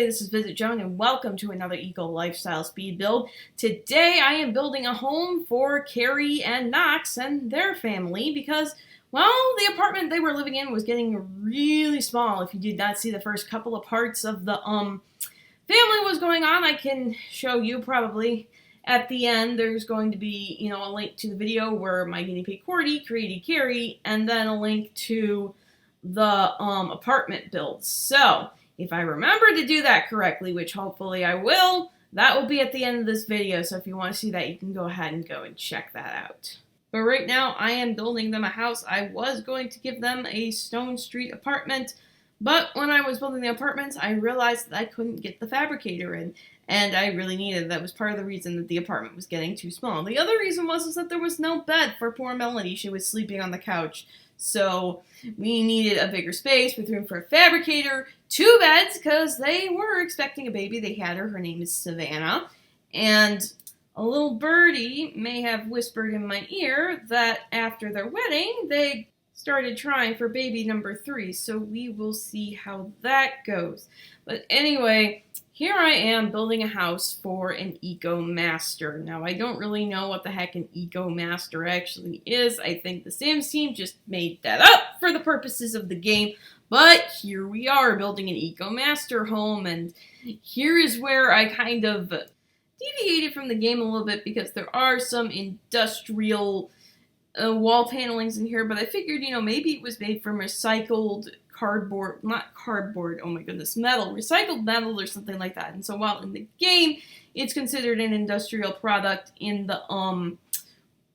everybody, this is VisitJoan and welcome to another Eco Lifestyle Speed Build. Today I am building a home for Kerri and Knox and their family because, well, the apartment they were living in was getting really small. If you did not see the first couple of parts of the family was going on, I can show you probably at the end. There's going to be, a link to the video where my guinea pig Cordy created Kerri, and then a link to the apartment build. So if I remember to do that correctly, which hopefully I will, that will be at the end of this video. So if you want to see that, you can go ahead and go and check that out. But right now, I am building them a house. I was going to give them a Stone Street apartment, but when I was building the apartments, I realized that I couldn't get the fabricator in, and I really needed it. That was part of the reason that the apartment was getting too small. The other reason was that there was no bed for poor Melanie. She was sleeping on the couch. So we needed a bigger space with room for a fabricator, 2 beds, because they were expecting a baby. They had her. Her name is Savannah. And a little birdie may have whispered in my ear that after their wedding, they started trying for baby number 3. So we will see how that goes. But anyway, here I am building a house for an Eco Master. Now, I don't really know what the heck an Eco Master actually is. I think the Sims team just made that up for the purposes of the game. But here we are building an Eco Master home, and here is where I kind of deviated from the game a little bit because there are some industrial wall panelings in here, but I figured, maybe it was made from recycled cardboard, not cardboard, oh my goodness, metal, recycled metal or something like that. And so while in the game, it's considered an industrial product, in the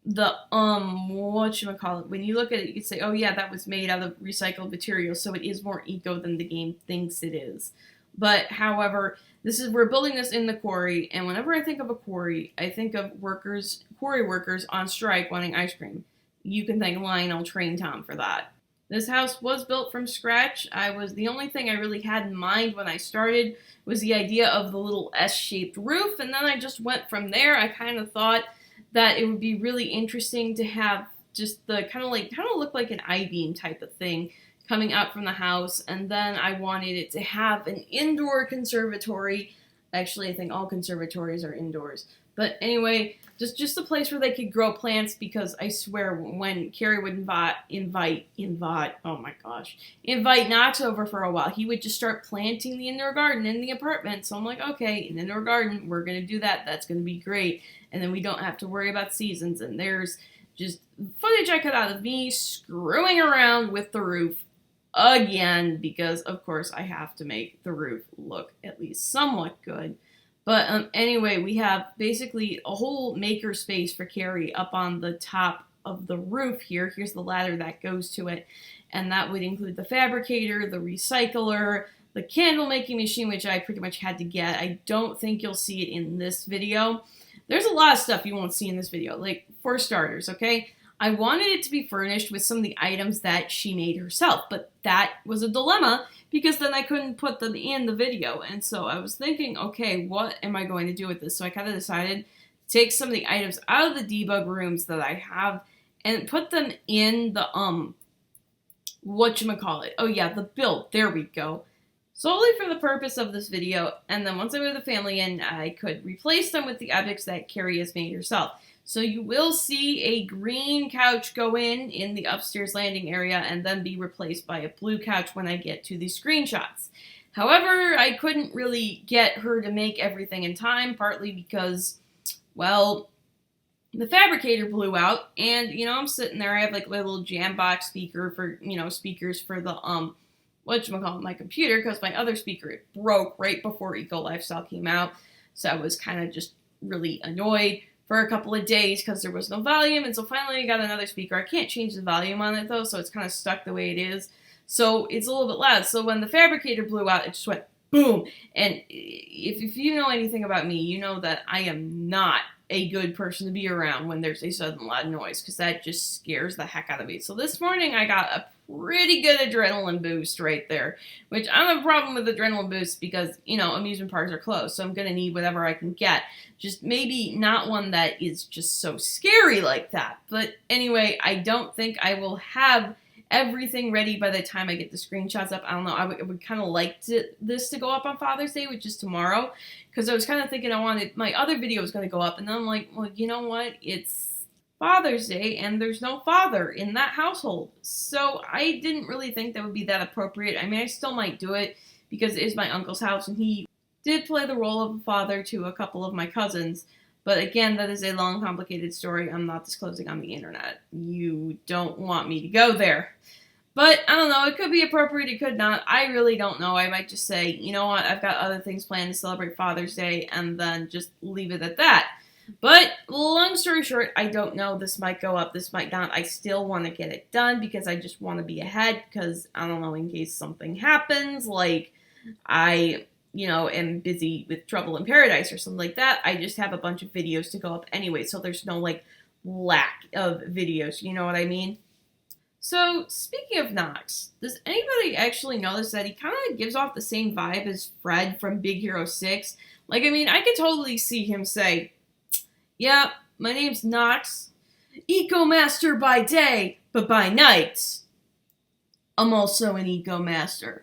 whatchamacallit, when you look at it, you can say, oh yeah, that was made out of recycled material, so it is more eco than the game thinks it is. But however, we're building this in the quarry, and whenever I think of a quarry, I think of quarry workers on strike wanting ice cream. You can thank Lionel Train Tom for that. This house was built from scratch. The only thing I really had in mind when I started was the idea of the little S-shaped roof, and then I just went from there. I kind of thought that it would be really interesting to have just the kind of look like an I-beam type of thing coming out from the house, and then I wanted it to have an indoor conservatory. Actually, I think all conservatories are indoors. But anyway, just a place where they could grow plants, because I swear when Kerri would invite Knox over for a while, he would just start planting the indoor garden in the apartment. So I'm like, okay, an indoor garden, we're going to do that. That's going to be great. And then we don't have to worry about seasons. And there's just footage I cut out of me screwing around with the roof again, because of course I have to make the roof look at least somewhat good. But anyway, we have basically a whole maker space for Kerri up on the top of the roof here. Here's the ladder that goes to it, and that would include the fabricator, the recycler, the candle making machine, which I pretty much had to get. I don't think you'll see it in this video. There's a lot of stuff you won't see in this video, like for starters, okay? I wanted it to be furnished with some of the items that she made herself, but that was a dilemma because then I couldn't put them in the video. And so I was thinking, okay, what am I going to do with this? So I kind of decided to take some of the items out of the debug rooms that I have and put them in the, the build. There we go. Solely for the purpose of this video. And then once I moved the family in, I could replace them with the objects that Kerri has made herself. So you will see a green couch go in the upstairs landing area and then be replaced by a blue couch when I get to the screenshots. However, I couldn't really get her to make everything in time, partly because, well, the fabricator blew out, and, I'm sitting there, I have like a little jam box speaker for, speakers for the, my computer, because my other speaker, it broke right before Eco Lifestyle came out, so I was kind of just really annoyed for a couple of days because there was no volume, and so finally I got another speaker. I can't change the volume on it though, so it's kind of stuck the way it is. So it's a little bit loud. So when the fabricator blew out, it just went boom. And if you know anything about me, you know that I am not a good person to be around when there's a sudden loud noise, because that just scares the heck out of me. So this morning I got a pretty good adrenaline boost right there, which I don't have a problem with adrenaline boosts because, amusement parks are closed, so I'm going to need whatever I can get. Just maybe not one that is just so scary like that. But anyway, I don't think I will have everything ready by the time I get the screenshots up. I don't know. I would kind of like this to go up on Father's Day, which is tomorrow, because I was kind of thinking I wanted my other video was going to go up, and then I'm like, well, you know what? It's Father's Day, and there's no father in that household, so I didn't really think that would be that appropriate. I mean, I still might do it because it is my uncle's house, and he did play the role of a father to a couple of my cousins. But again, that is a long, complicated story I'm not disclosing on the internet. You don't want me to go there. But, I don't know, it could be appropriate, it could not. I really don't know. I might just say, you know what, I've got other things planned to celebrate Father's Day, and then just leave it at that. But, long story short, I don't know. This might go up, this might not. I still want to get it done because I just want to be ahead, because, I don't know, in case something happens, like, I am busy with Trouble in Paradise or something like that. I just have a bunch of videos to go up anyway, so there's no, like, lack of videos, you know what I mean? So, speaking of Knox, does anybody actually notice that he kind of gives off the same vibe as Fred from Big Hero 6? Like, I mean, I could totally see him say, yeah, my name's Knox, Eco-Master by day, but by night, I'm also an Eco-Master.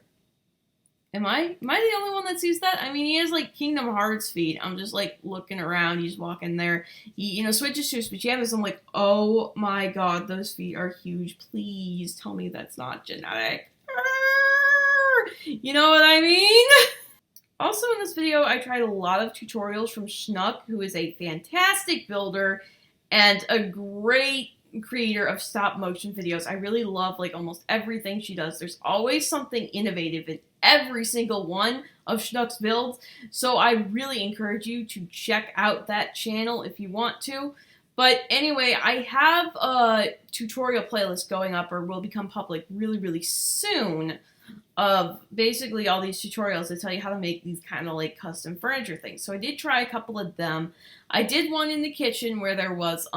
Am I the only one that sees that? I mean, he has, like, Kingdom Hearts feet. I'm just, like, looking around. He's walking there. He, switches to his pajamas. I'm like, oh, my God, those feet are huge. Please tell me that's not genetic. You know what I mean? Also, in this video, I tried a lot of tutorials from Schnuck, who is a fantastic builder and a great creator of stop-motion videos. I really love, like, almost everything she does. There's always something innovative in every single one of Schnuck's builds, so I really encourage you to check out that channel if you want to. But anyway, I have a tutorial playlist going up, or will become public really, really soon, of basically all these tutorials that tell you how to make these kind of like custom furniture things. So I did try a couple of them. I did one in the kitchen where there was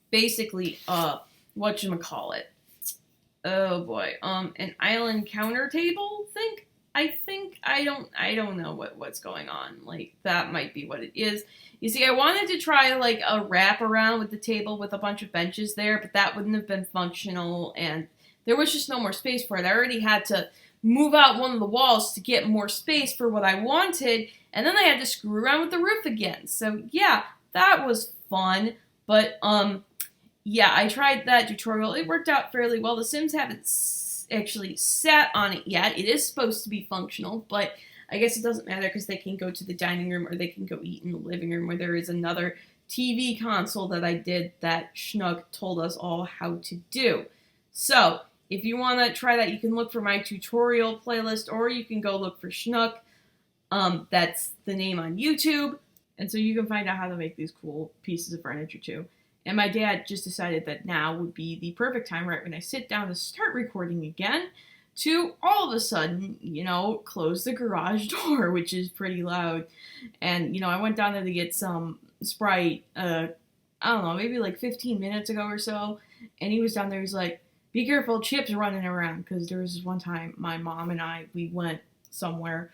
basically whatchamacallit. Oh boy. An island counter table thing? I don't know what's going on. Like, that might be what it is. You see, I wanted to try like a wrap around with the table with a bunch of benches there, but that wouldn't have been functional, and there was just no more space for it. I already had to move out one of the walls to get more space for what I wanted, and then I had to screw around with the roof again. So yeah, that was fun, but yeah, I tried that tutorial. It worked out fairly well. The Sims haven't actually sat on it yet. It is supposed to be functional, but I guess it doesn't matter because they can go to the dining room or they can go eat in the living room, where there is another TV console that I did that Schnuck told us all how to do. So, if you want to try that, you can look for my tutorial playlist, or you can go look for Schnuck. That's the name on YouTube. And so you can find out how to make these cool pieces of furniture too. And my dad just decided that now would be the perfect time, right when I sit down to start recording again, to all of a sudden, close the garage door, which is pretty loud. And, I went down there to get some Sprite, I don't know, maybe like 15 minutes ago or so. And he was down there, he's like, be careful, Chip's running around. Because there was this one time, my mom and I, we went somewhere.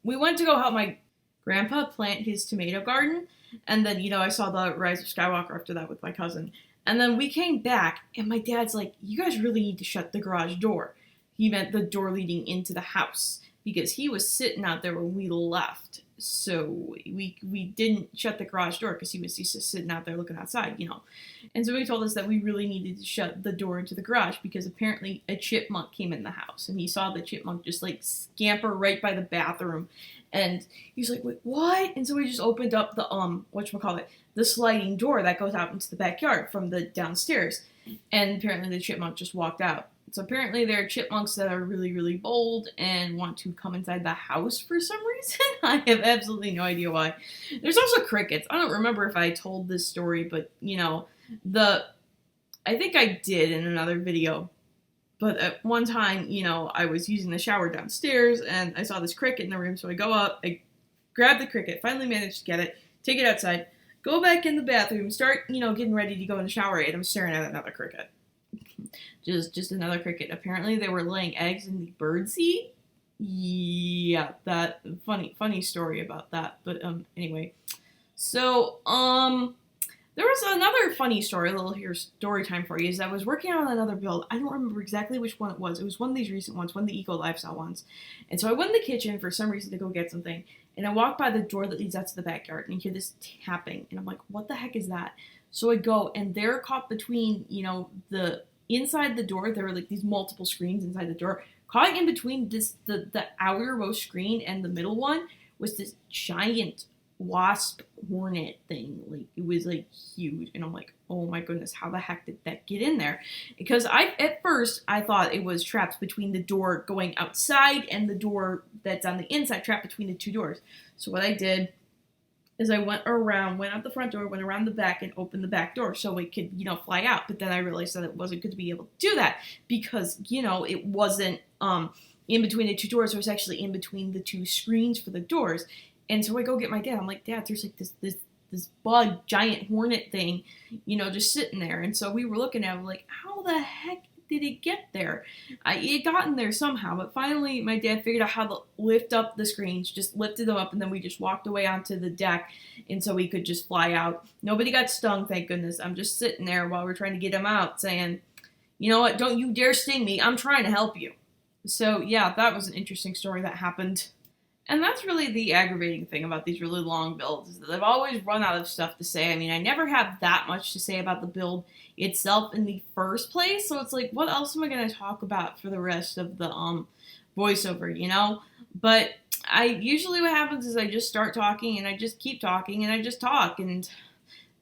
We went to go help my grandpa plant his tomato garden. And then, I saw the Rise of Skywalker after that with my cousin. And then we came back, and my dad's like, you guys really need to shut the garage door. He meant the door leading into the house, because he was sitting out there when we left. So we didn't shut the garage door because he was just sitting out there looking outside, And so he told us that we really needed to shut the door into the garage because apparently a chipmunk came in the house, and he saw the chipmunk just like scamper right by the bathroom. And he's like, wait, what? And so we just opened up the, the sliding door that goes out into the backyard from the downstairs. And apparently the chipmunk just walked out. So apparently there are chipmunks that are really, really bold and want to come inside the house for some reason. I have absolutely no idea why. There's also crickets. I don't remember if I told this story, but, I think I did in another video. But at one time, I was using the shower downstairs, and I saw this cricket in the room, so I go up, I grab the cricket, finally managed to get it, take it outside, go back in the bathroom, start, getting ready to go in the shower, and I'm staring at another cricket. Just another cricket. Apparently they were laying eggs in the birdseed. Yeah, that funny story about that. But anyway. So, There was another funny story, a little here story time for you, is I was working on another build. I don't remember exactly which one it was. It was one of these recent ones, one of the eco lifestyle ones. And so I went in the kitchen for some reason to go get something, and I walked by the door that leads out to the backyard, and you hear this tapping, and I'm like, what the heck is that? So I go, and they're caught between, the inside the door, there were like these multiple screens inside the door. Caught in between the outermost screen and the middle one was this giant wasp hornet thing. Like, it was like huge, and I'm like, oh my goodness, how the heck did that get in there? Because at first I thought it was trapped between the door going outside and the door that's on the inside, trapped between the two doors. So what I did is I went out the front door, went around the back, and opened the back door so it could, fly out. But then I realized that it wasn't good to be able to do that because, it wasn't in between the two doors. It was actually in between the two screens for the doors. And so I go get my dad. I'm like, Dad, there's like this bug, giant hornet thing, just sitting there. And so we were looking at it, like, how the heck did it get there? It got in there somehow, but finally my dad figured out how to lift up the screens, just lifted them up, and then we just walked away onto the deck, and so we could just fly out. Nobody got stung, thank goodness. I'm just sitting there while we're trying to get him out saying, you know what, don't you dare sting me, I'm trying to help you. So yeah, that was an interesting story that happened. And that's really the aggravating thing about these really long builds, is that I've always run out of stuff to say. I mean, I never have that much to say about the build itself in the first place, so it's like, what else am I going to talk about for the rest of the voiceover, But usually what happens is I just start talking, and I just keep talking, and I just talk, and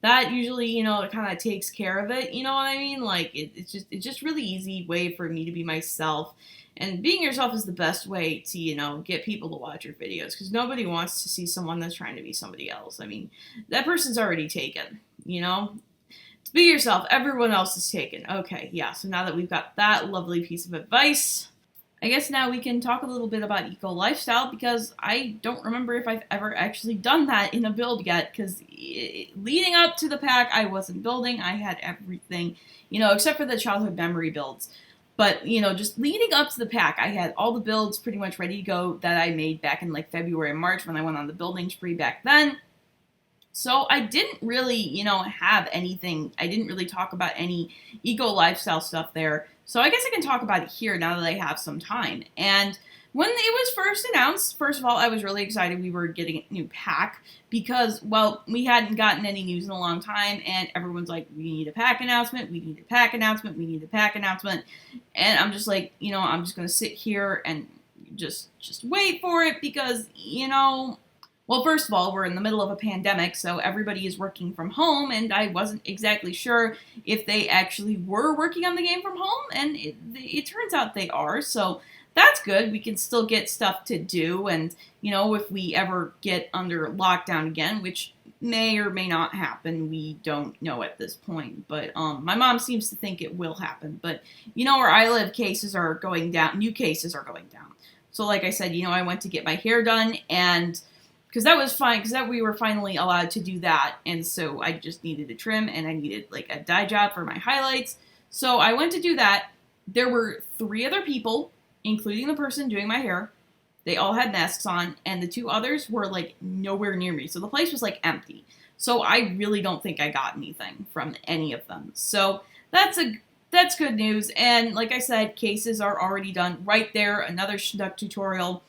that usually, it kind of takes care of it, you know what I mean? Like, it's just really easy way for me to be myself. And being yourself is the best way to, get people to watch your videos, because nobody wants to see someone that's trying to be somebody else. I mean, that person's already taken, To be yourself, everyone else is taken. Okay, yeah, so now that we've got that lovely piece of advice, I guess now we can talk a little bit about eco lifestyle, because I don't remember if I've ever actually done that in a build yet, because leading up to the pack, I wasn't building. I had everything, except for the childhood memory builds. But, just leading up to the pack, I had all the builds pretty much ready to go that I made back in like February and March when I went on the building spree back then. So I didn't really, have anything. I didn't really talk about any eco lifestyle stuff there. So I guess I can talk about it here now that I have some time. And when it was first announced, first of all, I was really excited we were getting a new pack because, well, we hadn't gotten any news in a long time, and everyone's like, we need a pack announcement, we need a pack announcement, we need a pack announcement. And I'm just like, I'm just going to sit here and just wait for it because, well, first of all, we're in the middle of a pandemic, so everybody is working from home, and I wasn't exactly sure if they actually were working on the game from home, and it turns out they are, so that's good. We can still get stuff to do, and, if we ever get under lockdown again, which may or may not happen, we don't know at this point, but my mom seems to think it will happen, but, where I live, cases are going down, new cases are going down. So like I said, I went to get my hair done, and because that was fine, because we were finally allowed to do that, and so I just needed a trim, and I needed, like, a dye job for my highlights, so I went to do that. There were 3 other people, including the person doing my hair. They all had masks on, and the 2 others were, like, nowhere near me, so the place was, like, empty. So I really don't think I got anything from any of them. So that's good news, and like I said, cases are already done right there, another Schnuck tutorial.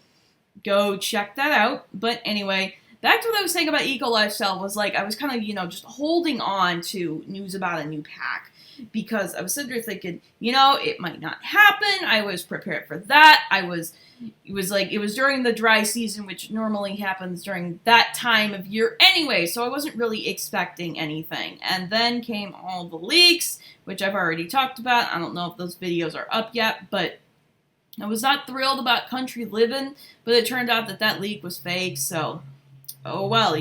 Go check that out. But anyway, back to what I was saying about eco lifestyle was, like, I was kind of, just holding on to news about a new pack because I was sitting there thinking, it might not happen. I was prepared for that. It was during the dry season, which normally happens during that time of year anyway, so I wasn't really expecting anything. And then came all the leaks, which I've already talked about. I don't know if those videos are up yet, but I was not thrilled about country living, but it turned out that leak was fake, so, oh well,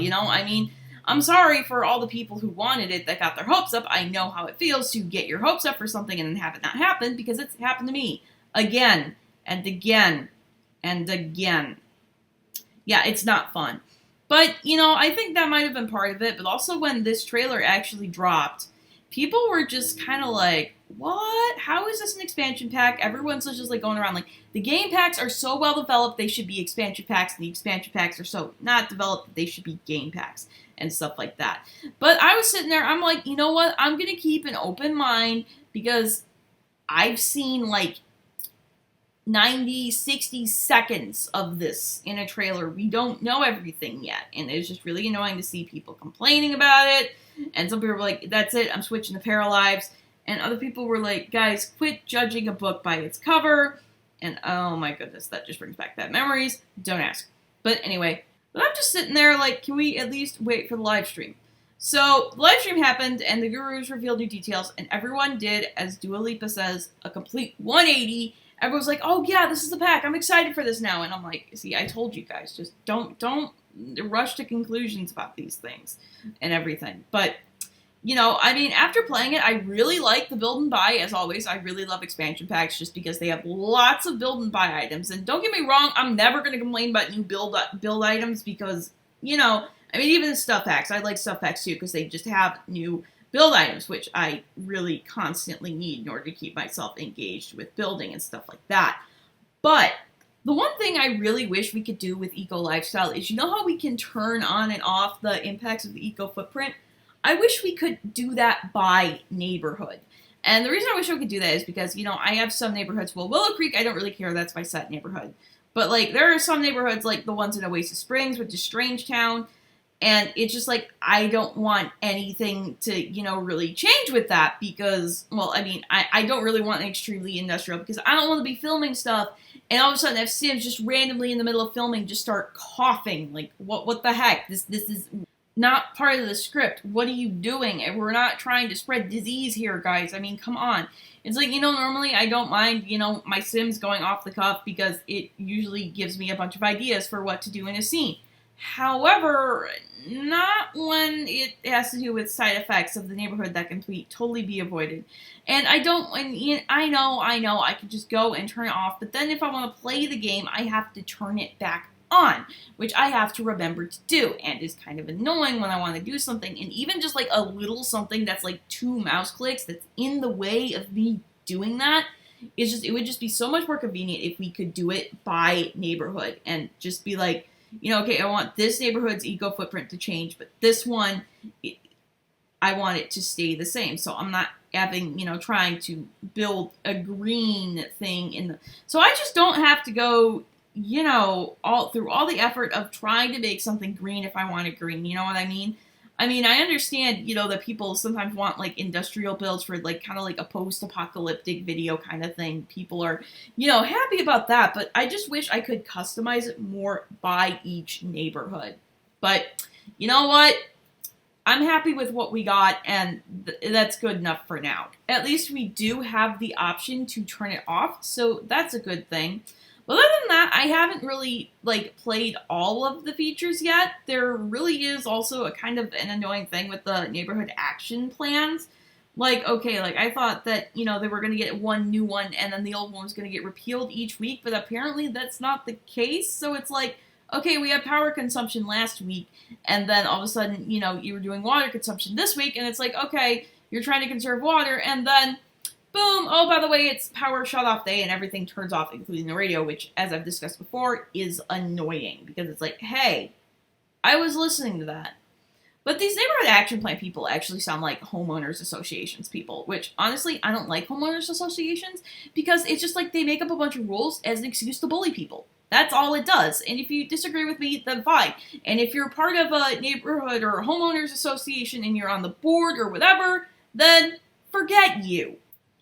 I'm sorry for all the people who wanted it that got their hopes up. I know how it feels to get your hopes up for something and then have it not happen, because it's happened to me again and again and again. Yeah, it's not fun. But, I think that might have been part of it, but also when this trailer actually dropped, people were just kind of like, what? How is this an expansion pack? Everyone's just like going around like, the game packs are so well developed, they should be expansion packs, and the expansion packs are so not developed that they should be game packs and stuff like that. But I was sitting there, I'm like, you know what? I'm going to keep an open mind because I've seen like 90, 60 seconds of this in a trailer. We don't know everything yet, and it's just really annoying to see people complaining about it. And some people were like, that's it, I'm switching to Paralives. And other people were like, guys, quit judging a book by its cover. And oh my goodness, that just brings back bad memories. Don't ask. But anyway, but I'm just sitting there like, can we at least wait for the live stream? So the live stream happened, and the gurus revealed new details, and everyone did, as Dua Lipa says, a complete 180. Everyone's like, oh yeah, this is the pack, I'm excited for this now. And I'm like, see, I told you guys, just don't rush to conclusions about these things and everything. But you know, I mean, after playing it, I really like the build and buy, as always. I really love expansion packs just because they have lots of build and buy items. And don't get me wrong, I'm never going to complain about new build items because, you know, I mean, even stuff packs. I like stuff packs too because they just have new build items, which I really constantly need in order to keep myself engaged with building and stuff like that. But the one thing I really wish we could do with Eco Lifestyle is, you know how we can turn on and off the impacts of the eco footprint? I wish we could do that by neighborhood. And the reason I wish we could do that is because, you know, I have some neighborhoods. Well, Willow Creek, I don't really care. That's my set neighborhood. But, like, there are some neighborhoods, like the ones in Oasis Springs, which is Strangetown. And it's just, like, I don't want anything to, you know, really change with that because, well, I mean, I don't really want an extremely industrial because I don't want to be filming stuff and all of a sudden have Sims just randomly in the middle of filming just start coughing. Like, what the heck? This is not part of the script. What are you doing? And we're not trying to spread disease here, guys. I mean, come on. It's like, you know, normally I don't mind, you know, my Sims going off the cuff because it usually gives me a bunch of ideas for what to do in a scene. However, not when it has to do with side effects of the neighborhood that can totally be avoided. And I know, I can just go and turn it off, but then if I want to play the game, I have to turn it back on, which I have to remember to do, and is kind of annoying when I want to do something, and even just like a little something that's like 2 mouse clicks that's in the way of me doing that, it would just be so much more convenient if we could do it by neighborhood, and just be like, you know, okay, I want this neighborhood's eco footprint to change, but this one, I want it to stay the same, so I'm not having, you know, trying to build a green thing in the, so I just don't have to go, you know, all the effort of trying to make something green if I want it green, you know what I mean? I mean, I understand, you know, that people sometimes want, like, industrial builds for, like, kind of like a post-apocalyptic video kind of thing. People are, you know, happy about that, but I just wish I could customize it more by each neighborhood. But, you know what? I'm happy with what we got, and that's good enough for now. At least we do have the option to turn it off, so that's a good thing. But other than that, I haven't really, like, played all of the features yet. There really is also a kind of an annoying thing with the neighborhood action plans. Like, okay, like, I thought that, you know, they were going to get one new one, and then the old one was going to get repealed each week, but apparently that's not the case. So it's like, okay, we had power consumption last week, and then all of a sudden, you know, you were doing water consumption this week, and it's like, okay, you're trying to conserve water, and then boom, oh, by the way, it's power shut-off day and everything turns off, including the radio, which, as I've discussed before, is annoying. Because it's like, hey, I was listening to that. But these neighborhood action plan people actually sound like homeowners associations people, which, honestly, I don't like homeowners associations because it's just like they make up a bunch of rules as an excuse to bully people. That's all it does. And if you disagree with me, then fine. And if you're part of a neighborhood or a homeowners association and you're on the board or whatever, then forget you.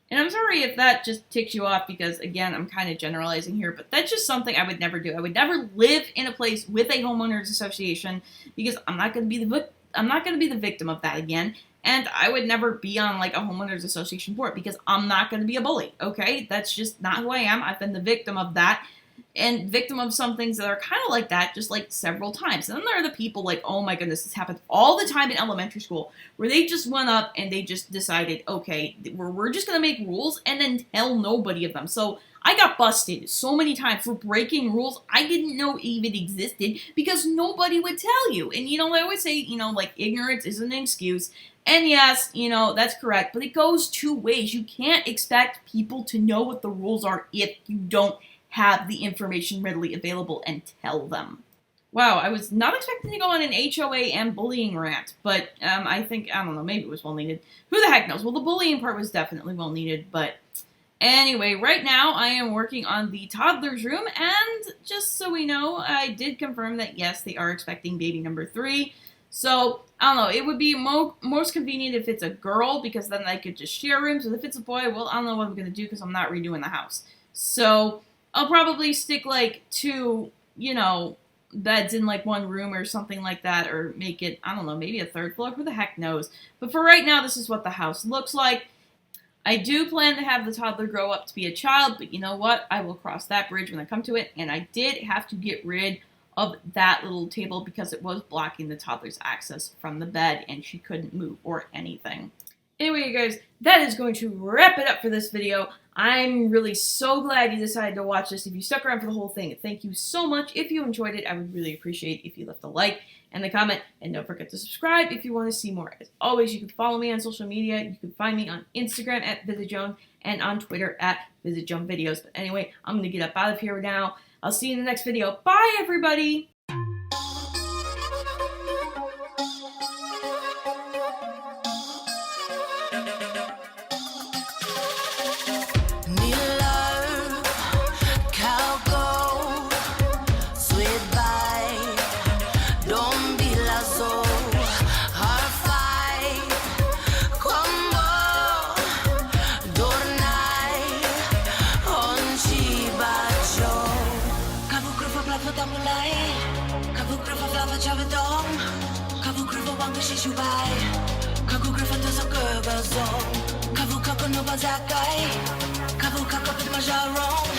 And I'm sorry if that just ticks you off because, again, I'm kind of generalizing here, but that's just something I would never do. I would never live in a place with a homeowners association because I'm not going to be the victim of that again, and I would never be on, like, a homeowners association board because I'm not going to be a bully, okay? That's just not who I am. I've been the victim of that and victim of some things that are kind of like that, just like several times. And then there are the people like, oh my goodness, this happens all the time in elementary school, where they just went up and they just decided, okay, we're just going to make rules and then tell nobody of them. So I got busted so many times for breaking rules I didn't know even existed because nobody would tell you. And, I always say, like, ignorance isn't an excuse. And yes, that's correct, but it goes two ways. You can't expect people to know what the rules are if you don't have the information readily available and tell them. Wow, I was not expecting to go on an HOA and bullying rant, but I don't know, maybe it was well needed. Who the heck knows? Well, the bullying part was definitely well needed, but anyway, right now I am working on the toddler's room, and just so we know, I did confirm that yes, they are expecting baby number 3. So, I don't know, it would be most convenient if it's a girl, because then I could just share rooms, and if it's a boy, well, I don't know what I'm going to do, because I'm not redoing the house. So, I'll probably stick, like, 2, beds in, like, one room or something like that, or make it, I don't know, maybe a 3rd floor, who the heck knows. But for right now, this is what the house looks like. I do plan to have the toddler grow up to be a child, but you know what? I will cross that bridge when I come to it, and I did have to get rid of that little table because it was blocking the toddler's access from the bed, and she couldn't move or anything. Anyway, you guys, that is going to wrap it up for this video. I'm really so glad you decided to watch this. If you stuck around for the whole thing, thank you so much. If you enjoyed it, I would really appreciate if you left a like and a comment. And don't forget to subscribe if you want to see more. As always, you can follow me on social media. You can find me on Instagram at VisitJoan and on Twitter at VisitJoanVideos. But anyway, I'm going to get up out of here now. I'll see you in the next video. Bye, everybody! Zakay, kabu kakapit majarong,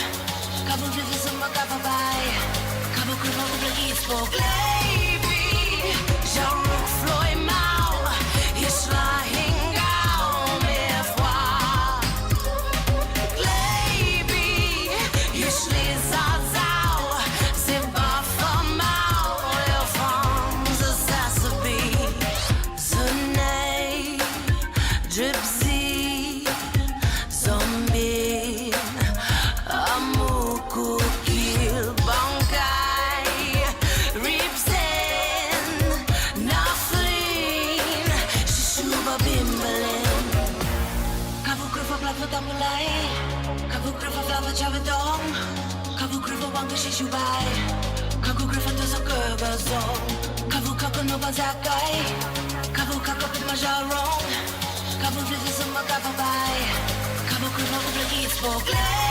kabu vivi sa makapabay, kabu krivo kublagi spok lady, jaruk floy mau, isla hingao me fwa, lady, isli zazao, ziba famau, yo fong zasasabi, zunay, dripsy. Shishubay, kabu griffin to sa kurgazong, kabu kakuno bazakay, kabu kakapit majarong, kabu vivi sa makapabay, kabu griffin to blagis spoke.